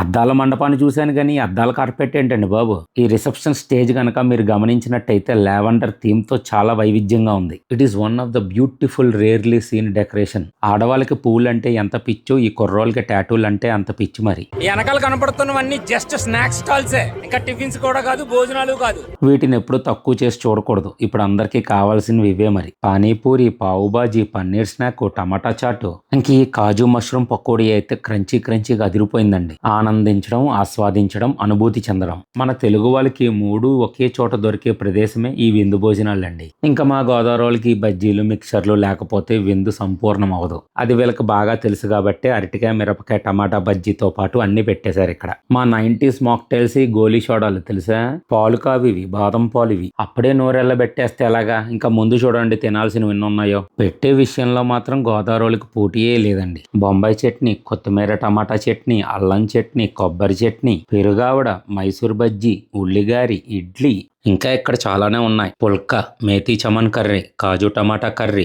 అద్దాల మండపాన్ని చూశాను కానీ అద్దాల కార్పెట్ ఏంటండి బాబు. ఈ రిసెప్షన్ స్టేజ్ కనుక మీరు గమనించినట్టయితే లావెండర్ థీమ్ తో చాలా వైవిధ్యంగా ఉంది. It is one of the beautiful rarely seen decoration. ఆడవాళ్ళకి పూలు అంటే ఎంత పిచ్చో ఈ కుర్రోళ్ళకి టాటూలు అంటే అంత పిచ్చి మరి. వెనకాల కనపడుతున్నవన్నీ జస్ట్ స్నాక్స్ స్టాల్సే, ఇంకా టిఫిన్స్ కూడా కాదు, భోజనాలు కాదు. వీటిని ఎప్పుడు తక్కువ చేసి చూడకూడదు. ఇప్పుడు అందరికీ కావాల్సినవి ఇవే మరి. పానీపూరి, పావుబాజీ, పన్నీర్ స్నాక్, టమాటా చాటు, ఇంక ఈ కాజు మష్రూమ్ పకోడీ అయితే క్రంచీగా అదిరిపోయిందండి. ఆనందించడం, ఆస్వాదించడం, అనుభూతి చెందడం. మన తెలుగు వాళ్ళకి మూడు ఒకే చోట దొరికే ప్రదేశమే ఈ విందు భోజనాలండి. ఇంకా మా గోదావరి వాళ్ళకి బజ్జీలు, మిక్చర్లు లేకపోతే విందు సంపూర్ణం అవదు. అది వీళ్ళకి బాగా తెలుసు కాబట్టి అరటికాయ, మిరపకాయ, టమాటా బజ్జీతో పాటు అన్ని పెట్టేశారు ఇక్కడ. మా 90s మాక్టైల్స్, గోలీ సోడాలు తెలుసా? పాలు కావివి, బాదం పాలు ఇవి. అప్పుడే నోరెళ్ళ పెట్టేస్తే ఎలాగా? ఇంకా ముందు చూడండి తినాల్సినవి ఎన్ని ఉన్నాయో. పెట్టే విషయంలో మాత్రం గోదావరి వాళ్ళకి పోటీయే లేదండి. బొంబాయి చట్నీ, కొత్తిమీర టమాటా చట్నీ, అల్లం చట్నీ, కొబ్బరి చట్నీ, పెరుగావడ, మైసూర్ బజ్జీ, ఉల్లిగారి, ఇడ్లీ, ఇంకా ఇక్కడ చాలానే ఉన్నాయి. పుల్కా, మేథీ చమన్ కర్రీ, కాజు టమాటా కర్రీ,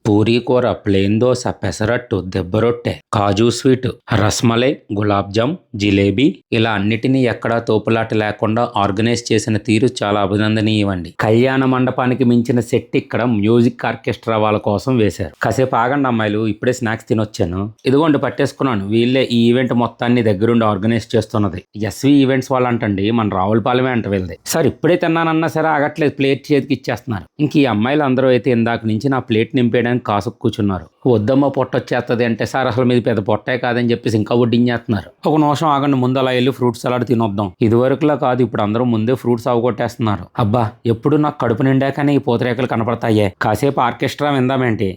పూరీ కూర, ప్లేన్ దోశ, పెసరట్టు, దెబ్బరొట్టె, కాజు స్వీట్, రస్మలై, గులాబ్ జామ్, జిలేబీ, ఇలా అన్నిటినీ ఎక్కడా తోపులాట లేకుండా ఆర్గనైజ్ చేసిన తీరు చాలా అభినందనీయమండి. కళ్యాణ మండపానికి మించిన సెట్ ఇక్కడ మ్యూజిక్ ఆర్కెస్ట్రా వాళ్ళ కోసం వేశారు. కాసేపు ఆగండి అమ్మాయిలు, ఇప్పుడే స్నాక్స్ తినొచ్చాను. ఇదిగోండి పట్టేసుకున్నాను. వీళ్ళే ఈ ఈవెంట్ మొత్తాన్ని దగ్గరుండి ఆర్గనైజ్ చేస్తున్నది. ఎస్వి ఈవెంట్స్ వాళ్ళంటండి, మన రావులపాలెమే అంట వీళ్ళది. సార్ ఇప్పుడే తిన్నానన్నా సరే ఆగట్లేదు, ప్లేట్ చేతికి ఇచ్చేస్తున్నారు. ఇంక ఈ అమ్మాయిలు అందరూ అయితే ఇందాక నుంచి నా ప్లేట్ నింపేయడానికి కాసుకు కూర్చున్నారు. వద్దమ్మ పొట్టొచ్చేస్తుంది అంటే, సార్ అసలు మీది పెద్ద పొట్టే కాదని చెప్పేసి ఇంకా వడ్డించేస్తున్నారు. ఒక నిమిషం ఆగండి, ముందు అలా వెళ్ళి ఫ్రూట్స్ సలాడ్ తినొద్దాం. ఇదివరకులా కాదు, ఇప్పుడు అందరూ ముందే ఫ్రూట్స్ అవగొట్టేస్తున్నారు. అబ్బా, ఎప్పుడు నాకు కడుపు నిండాకనే ఈ పూతరేకలు కనపడతాయే. కాసేపు ఆర్కెస్ట్రా విందామేంటి?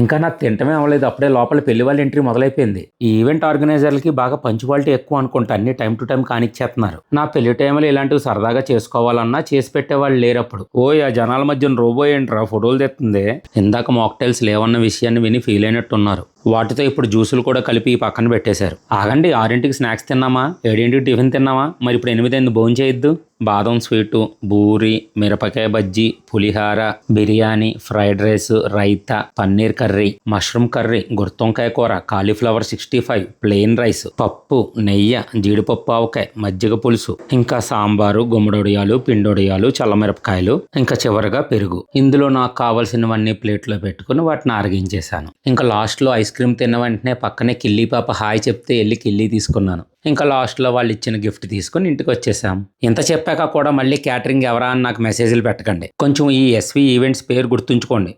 ఇంకా నాకు తింటమే అవ్వలేదు, అప్పుడే లోపల పెళ్లి వాళ్ళ ఎంట్రీ మొదలైపోయింది. ఈ ఈవెంట్ ఆర్గనైజర్లకి బాగా పంచువాలిటీ ఎక్కువ అనుకుంటా, అన్ని టైం టు టైం కానిచ్చేస్తున్నారు. నా పెళ్లి టైంలో ఇలాంటివి సరదాగా చేసుకోవాలన్నా చేసి పెట్టేవాళ్ళు లేరప్పుడు. ఆ జనాల మధ్యన రోబో ఏంట్రా ఫోటోలు తెస్తుంది. ఇందాక మాక్టైల్స్ లేవన్న విషయాన్ని విని ఫీల్ అయినట్టున్నారు. వాటితో ఇప్పుడు జ్యూసులు కూడా కలిపి పక్కన పెట్టేశారు. ఆగండి, 6ంటికి స్నాక్స్ తిన్నామా, 7ంటికి టిఫిన్ తిన్నామా, మరి ఇప్పుడు 8 భోజనం చేయొద్దు. బాదం స్వీటు, బూరి, మిరపకాయ బజ్జీ, పులిహార, biryani, fried rice, raita, paneer curry, mushroom curry, గుత్తొంకాయ కూర, కాలీఫ్లవర్ 65, ప్లెయిన్ రైస్, పప్పు, నెయ్యి, జీడిపప్పు ఆవకాయ, మజ్జిగ పులుసు, ఇంకా సాంబారు, గుమ్మడొడియాలు, పిండొడియాలు, చల్లమిరపకాయలు, ఇంకా చివరిగా పెరుగు. ఇందులో నాకు కావాల్సినవన్నీ ప్లేట్లో పెట్టుకుని వాటిని అరిగించేశాను. ఇంకా లాస్ట్లో ఐస్ క్రీమ్ తిన్న వెంటనే పక్కనే కిల్లీ పాప హాయ్ చెప్తే వెళ్ళి కిల్లీ తీసుకున్నాను. ఇంకా లాస్ట్లో వాళ్ళు ఇచ్చిన గిఫ్ట్ తీసుకుని ఇంటికి వచ్చేసాం. ఇంత చెప్పాక కూడా మళ్ళీ క్యాటరింగ్ ఎవరా అని నాకు మెసేజ్లు పెట్టకండి. కొంచెం ఈ ఎస్వి ఈవెంట్స్ పేరు గుర్తుంచుకోండి.